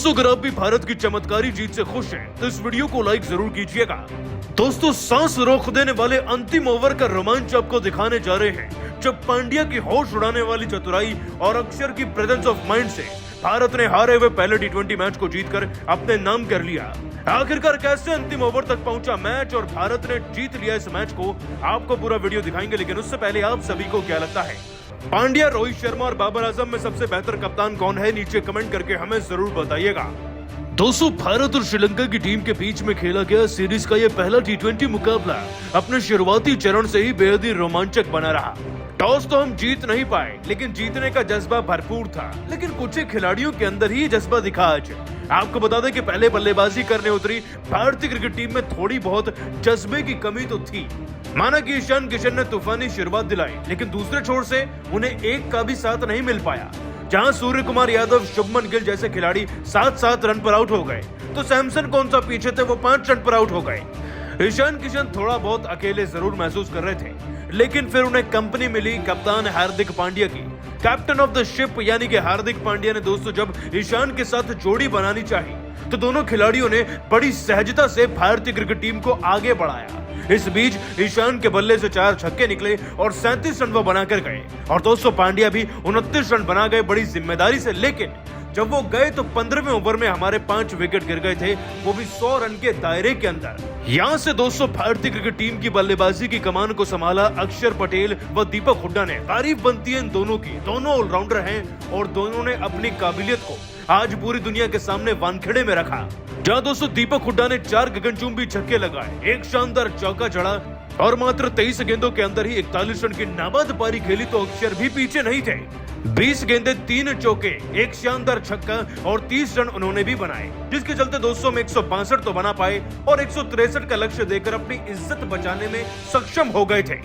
दोस्तों अगर आप भी भारत की चमत्कारी जीत से खुश हैं तो इस वीडियो को लाइक जरूर कीजिएगा। दोस्तों सांस रोक देने वाले अंतिम ओवर का रोमांच आपको दिखाने जा रहे हैं, जब पांड्या की होश उड़ाने वाली चतुराई और अक्षर की प्रेजेंस ऑफ माइंड से भारत ने हारे हुए पहले टी20 मैच को जीतकर अपने नाम कर लिया। आखिरकार कैसे अंतिम ओवर तक पहुंचा मैच और भारत ने जीत लिया इस मैच को, आपको पूरा वीडियो दिखाएंगे। लेकिन उससे पहले आप सभी को क्या लगता है, पांड्या, रोहित शर्मा और बाबर आजम में सबसे बेहतर कप्तान कौन है? नीचे कमेंट करके हमें जरूर बताइएगा। दोस्तों भारत और श्रीलंका की टीम के बीच में खेला गया सीरीज का यह पहला टी20 मुकाबला अपने शुरुआती चरण से ही बेहद ही रोमांचक बना रहा। टॉस तो हम जीत नहीं पाए, लेकिन जीतने का जज्बा भरपूर था। लेकिन कुछ ही खिलाड़ियों के अंदर ही जज्बा दिखा आज। आपको बता दें कि पहले बल्लेबाजी करने उतरी भारतीय क्रिकेट टीम में थोड़ी बहुत जज्बे की कमी तो थी। माना कि ईशान किशन ने तूफानी शुरुआत दिलाई, लेकिन दूसरे छोर से उन्हें एक का भी साथ नहीं मिल पाया। जहां सूर्य कुमार यादव, शुभमन गिल जैसे खिलाड़ी 7-7 रन पर आउट हो गए, तो सैमसन कौन सा पीछे थे, वो 5 रन पर आउट हो गए। ईशान किशन थोड़ा बहुत अकेले जरूर महसूस कर रहे थे, लेकिन फिर उन्हें कंपनी मिली कप्तान हार्दिक पांड्या की। कैप्टन ऑफ द शिप यानी कि हार्दिक पांड्या ने दोस्तों जब ईशान के साथ जोड़ी बनानी चाहिए, तो दोनों खिलाड़ियों ने बड़ी सहजता से भारतीय क्रिकेट टीम को आगे बढ़ाया। इस बीच ईशान के बल्ले से 4 छक्के निकले और 37 रन वो बनाकर गए, और दोस्तों पांड्या भी 29 रन बना गए बड़ी जिम्मेदारी से। लेकिन जब वो गए तो 15वें ओवर में हमारे 5 विकेट गिर गए थे, वो भी 100 रन के दायरे के अंदर। यहाँ से दोस्तों भारतीय क्रिकेट टीम की बल्लेबाजी की कमान को संभाला अक्षर पटेल व दीपक हुड्डा ने। तारीफ बनती है इन दोनों की, दोनों ऑलराउंडर हैं और दोनों ने अपनी काबिलियत को आज पूरी दुनिया के सामने वानखेड़े में रखा। जहाँ दोस्तों दीपक हुड्डा ने 4 गगनचुंबी छक्के लगाए, एक शानदार चौका जड़ा और मात्र 23 गेंदों के अंदर ही 41 रन की नाबाद पारी खेली, तो अक्षर भी पीछे नहीं थे। 20 गेंदे, 3 चौके, एक शानदार छक्का और 30 रन उन्होंने भी बनाए, जिसके चलते दोस्तों में 162 तो बना पाए और 163 का लक्ष्य देकर अपनी इज्जत बचाने में सक्षम हो गए थे।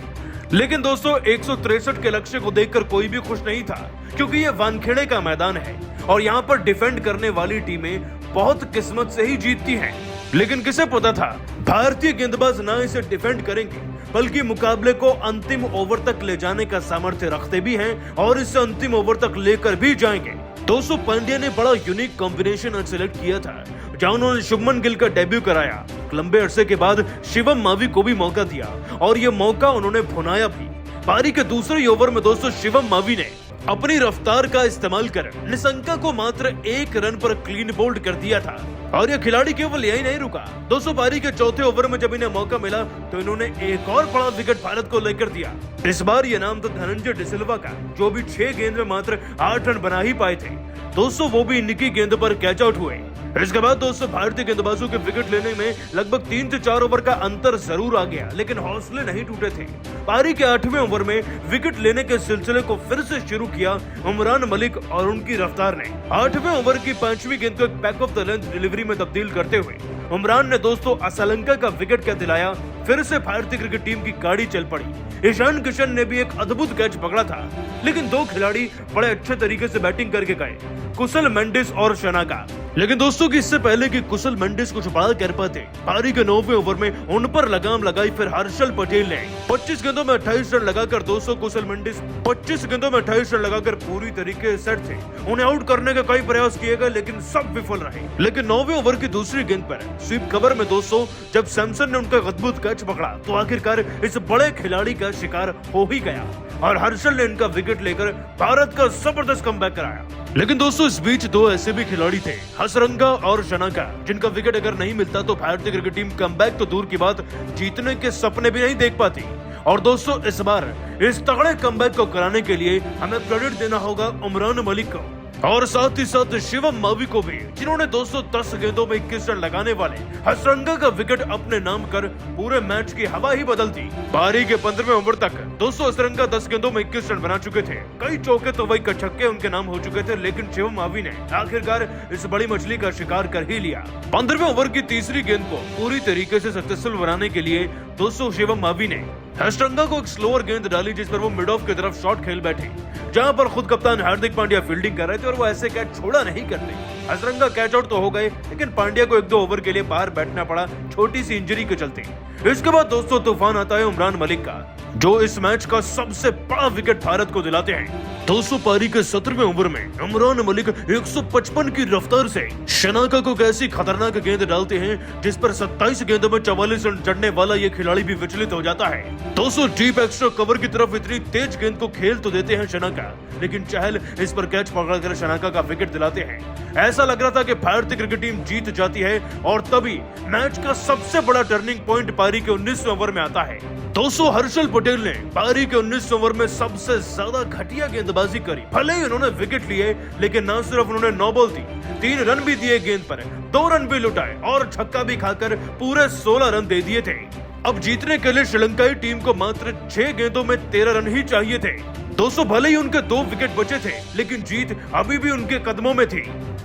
लेकिन दोस्तों 163 के लक्ष्य को देखकर कोई भी खुश नहीं था, क्योंकि ये वानखेड़े का मैदान है और यहाँ पर डिफेंड करने वाली टीमें बहुत किस्मत से ही जीतती हैं। लेकिन किसे पता था भारतीय गेंदबाज ना इसे डिफेंड करेंगे, बल्कि मुकाबले को अंतिम ओवर तक ले जाने का सामर्थ्य रखते भी हैं और इसे अंतिम ओवर तक लेकर भी जाएंगे। दोस्तों पांड्या ने बड़ा यूनिक कॉम्बिनेशन सेलेक्ट किया था, जहां उन्होंने शुभमन गिल का डेब्यू कराया। लंबे अरसे के बाद शिवम मावी को भी मौका दिया और ये मौका उन्होंने भुनाया भी। पारी के दूसरे ओवर में दोस्तों शिवम मावी ने अपनी रफ्तार का इस्तेमाल कर निशंका को मात्र 1 रन पर क्लीन बोल्ड कर दिया था। और ये खिलाड़ी केवल यही नहीं रुका, दोस्तों पारी के चौथे ओवर में जब इन्हें मौका मिला तो इन्होंने एक और बड़ा विकेट भारत को लेकर दिया। इस बार ये नाम था धनंजय डिसिल्वा का, जो भी 6 गेंद में मात्र 8 रन बना ही पाए थे। दोस्तों वो भी इनकी गेंद पर कैच आउट हुए। इसके बाद दोस्तों भारतीय गेंदबाजों के विकेट लेने में लगभग 3 से 4 ओवर का अंतर जरूर आ गया, लेकिन हौसले नहीं टूटे थे। पारी के 8वें ओवर में विकेट लेने के सिलसिले को फिर से शुरू किया उमरान मलिक और उनकी रफ्तार ने। 8वें ओवर की 5वीं गेंद को एक back of the length delivery में तब्दील करते हुए उमरान ने दोस्तों असलंका का विकेट क्या दिलाया। फिर से भारतीय क्रिकेट टीम की गाड़ी चल पड़ी। ईशान किशन ने भी एक अद्भुत कैच पकड़ा था, लेकिन 2 खिलाड़ी बड़े अच्छे तरीके से बैटिंग करके गए, कुशल मेंडिस और शनाका। लेकिन दोस्तों की इससे पहले कि कुशल मेंडिस कुछ बड़ा कर पाते, पारी के 9वें ओवर में उन पर लगाम लगाई फिर हर्षल पटेल ने। 25 गेंदों में 28 रन लगाकर दोस्तों कुशल मेंडिस 25 गेंदों में 28 रन लगाकर पूरी तरीके से सेट थे। उन्हें आउट करने के कई प्रयास किए गए, लेकिन सब विफल रहे। लेकिन 9वें ओवर की दूसरी गेंद पर स्वीप कवर में दोस्तों जब सैमसन ने उनका अद्भुत कैच पकड़ा, तो आखिरकार इस बड़े खिलाड़ी का शिकार हो ही गया और हर्षल ने इनका विकेट लेकर भारत का जबरदस्त कमबैक कराया। लेकिन दोस्तों इस बीच 2 ऐसे भी खिलाड़ी थे, हसरंगा और शनाका, जिनका विकेट अगर नहीं मिलता तो भारतीय क्रिकेट टीम कमबैक तो दूर की बात, जीतने के सपने भी नहीं देख पाती। और दोस्तों इस बार इस तगड़े कमबैक को कराने के लिए हमें क्रेडिट देना होगा उमरान मलिक को और साथ ही साथ शिवम मावी को भी, जिन्होंने दोस्तों 10 गेंदों में 21 रन लगाने वाले हसरंगा का विकेट अपने नाम कर पूरे मैच की हवा ही बदल दी। पारी के 15वें ओवर तक दोस्तों हसरंगा 10 गेंदों में 21 रन बना चुके थे, कई चौके तो वही छक्के उनके नाम हो चुके थे, लेकिन शिवम मावी ने आखिरकार इस बड़ी मछली का शिकार कर ही लिया। 15वें ओवर की तीसरी गेंद को पूरी तरीके से सक्सेसफुल बनाने के लिए दोस्तों शिवम मावी ने हसरंगा को एक स्लोअर गेंद डाली, जिस पर वो मिड ऑफ की तरफ शॉट खेल बैठे, जहां पर खुद कप्तान हार्दिक पांड्या फील्डिंग कर रहे थे और वो ऐसे कैच छोड़ा नहीं करते। हसरंगा कैच आउट तो हो गए, लेकिन पांड्या को 1-2 ओवर के लिए बाहर बैठना पड़ा छोटी सी इंजरी के चलते। इसके बाद दोस्तों तूफान आता है उमरान मलिक का। जो इस मैच का सबसे बड़ा विकेट भारत को दिलाते हैं। 200 पारी के 17वें ओवर में इमरान मलिक 155 की रफ्तार से शनाका को कैसी खतरनाक गेंद डालते हैं, जिस पर 27 गेंदों में 44 रन जड़ने वाला ये खिलाड़ी भी विचलित हो जाता है। 200 डीप एक्स्ट्रा कवर की तरफ इतनी तेज गेंद को खेल तो देते हैं शनाका, लेकिन चहल इस पर कैच पकड़कर शनाका का विकेट दिलाते हैं। ऐसा लग रहा था कि भारतीय क्रिकेट टीम जीत जाती है, और तभी मैच का सबसे बड़ा टर्निंग पॉइंट पारी के 19वें ओवर में आता है। 200 हर्षल पटेल ने पारी के 19 ओवर में सबसे ज्यादा घटिया गेंदबाजी करी। भले ही उन्होंने विकेट लिए, लेकिन न सिर्फ उन्होंने 9 बॉल दी, 3 रन भी दिए गेंद पर, 2 रन भी लुटाए और छक्का भी खाकर पूरे 16 रन दे दिए थे। अब जीतने के लिए श्रीलंकाई टीम को मात्र 6 गेंदों में 13 रन ही चाहिए थे। 200 भले ही उनके 2 विकेट बचे थे, लेकिन जीत अभी भी उनके कदमों में थी।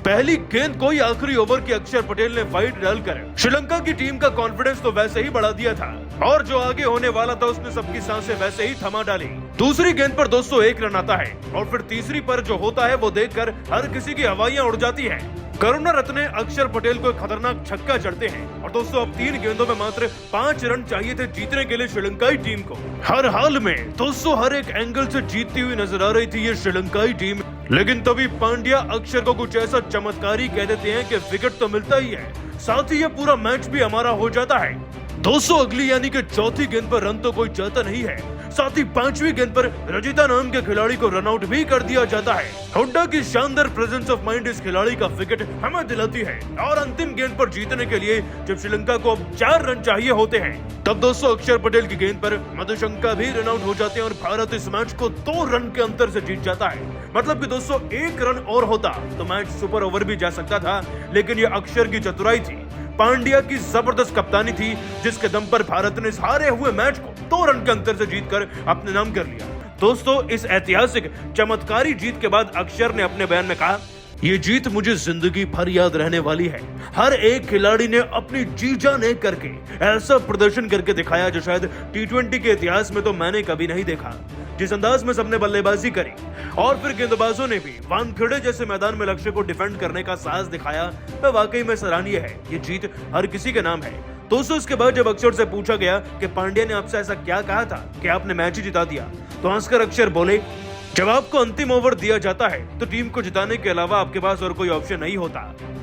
पहली गेंद को ही आखिरी ओवर की अक्षर पटेल ने वाइड डालकर श्रीलंका की टीम का कॉन्फिडेंस तो वैसे ही बढ़ा दिया था, और जो आगे होने वाला था उसने सबकी सांसें वैसे ही थमा डाली। दूसरी गेंद पर 201 रन आता है, और फिर तीसरी पर जो होता है वो देखकर हर किसी की हवाइयां उड़ जाती हैं। करुणा रत्ने अक्षर पटेल को खतरनाक छक्का जड़ते हैं, और दोस्तों अब 3 गेंदों में मात्र 5 रन चाहिए थे जीतने के लिए श्रीलंकाई टीम को। हर हाल में दोस्तों हर एक एंगल से जीतती हुई नजर आ रही थी ये श्रीलंकाई टीम, लेकिन तभी पांड्या अक्षर को कुछ ऐसा चमत्कारी कह देते हैं कि विकेट तो मिलता ही है, साथ ही ये पूरा मैच भी हमारा हो जाता है। 200 अगली यानी कि चौथी गेंद पर रन तो कोई चाहता नहीं है, साथ ही 5वीं गेंद पर रजिता नाम के खिलाड़ी को रन आउट भी कर दिया जाता है। हुड्डा की शानदार प्रेजेंस ऑफ माइंड इस खिलाड़ी का विकेट हमें दिलाती है, और अंतिम गेंद पर जीतने के लिए जब श्रीलंका को अब 4 रन चाहिए होते हैं, तब 200 अक्षर पटेल की गेंद पर मधुशंका भी रन आउट हो जाते हैं, और भारत इस मैच को 2 रन के अंतर से जीत जाता है। मतलब कि 201 रन और होता तो मैच सुपर ओवर भी जा सकता था, लेकिन ये अक्षर की चतुराई थी, पांड्या की जबरदस्त कप्तानी थी, जिसके दम पर भारत ने इस हारे हुए मैच को 2 रन के अंतर से जीतकर अपने नाम कर लिया। दोस्तों इस ऐतिहासिक चमत्कारी जीत के बाद अक्षर ने अपने बयान में कहा, ये जीत मुझे जिंदगी भर याद रहने वाली है। हर एक खिलाड़ी ने अपनी जी जान एक करके ऐसा प्रदर्शन करके दिखाया जो शायद T20 के इतिहास में तो मैंने कभी नहीं देखा। जिस अंदाज में सबने बल्लेबाजी करी और फिर गेंदबाजों ने भी वानखेड़े जैसे मैदान में लक्ष्य को डिफेंड करने का साहस दिखाया, वह वाकई में सराहनीय है। ये जीत हर किसी के नाम है। दोस्तों इसके बाद जब अक्षर से पूछा गया कि पांड्या ने आपसे ऐसा क्या कहा था कि आपने मैच ही जिता दिया, तो हंसकर अक्षर बोले, जब आपको अंतिम ओवर दिया जाता है तो टीम को जिताने के अलावा आपके पास और कोई ऑप्शन नहीं होता।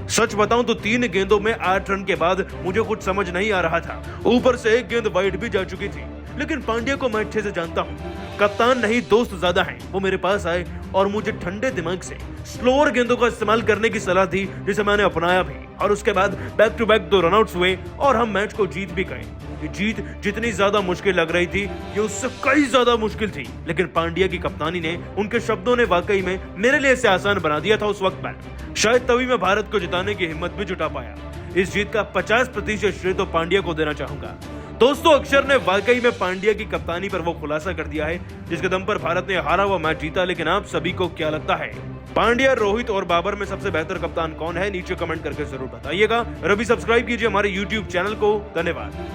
सच बताऊं तो 3 गेंदों में 8 रन के बाद मुझे कुछ समझ नहीं आ रहा था। ऊपर से 1 गेंद वाइड भी जा चुकी थी, लेकिन पांड्या को मैं अच्छे से जानता हूँ। कप्तान नहीं दोस्त ज्यादा हैं। वो मेरे पास आए और मुझे ठंडे दिमाग से स्लोअर गेंदों का इस्तेमाल करने की सलाह दी, जिसे मैंने अपनाया भी, और उसके बाद बैक टू बैक 2 रनआउट्स हुए और हम मैच को जीत भी गए। ये जीत जितनी ज्यादा मुश्किल लग रही थी, ये उससे कई ज्यादा मुश्किल थी, लेकिन पांड्या की कप्तानी ने, उनके शब्दों ने वाकई में मेरे लिए इसे आसान बना दिया था उस वक्त पर। शायद तभी मैं भारत को जिताने की हिम्मत भी जुटा पाया। इस जीत का 50% श्रेय तो पांड्या को देना चाहूंगा। दोस्तों अक्षर ने वाकई में पांड्या की कप्तानी पर वो खुलासा कर दिया है जिसके दम पर भारत ने हारा हुआ मैच जीता। लेकिन आप सभी को क्या लगता है, पांड्या, रोहित और बाबर में सबसे बेहतर कप्तान कौन है? नीचे कमेंट करके जरूर बताइएगा। और अभी सब्सक्राइब कीजिए हमारे YouTube चैनल को। धन्यवाद।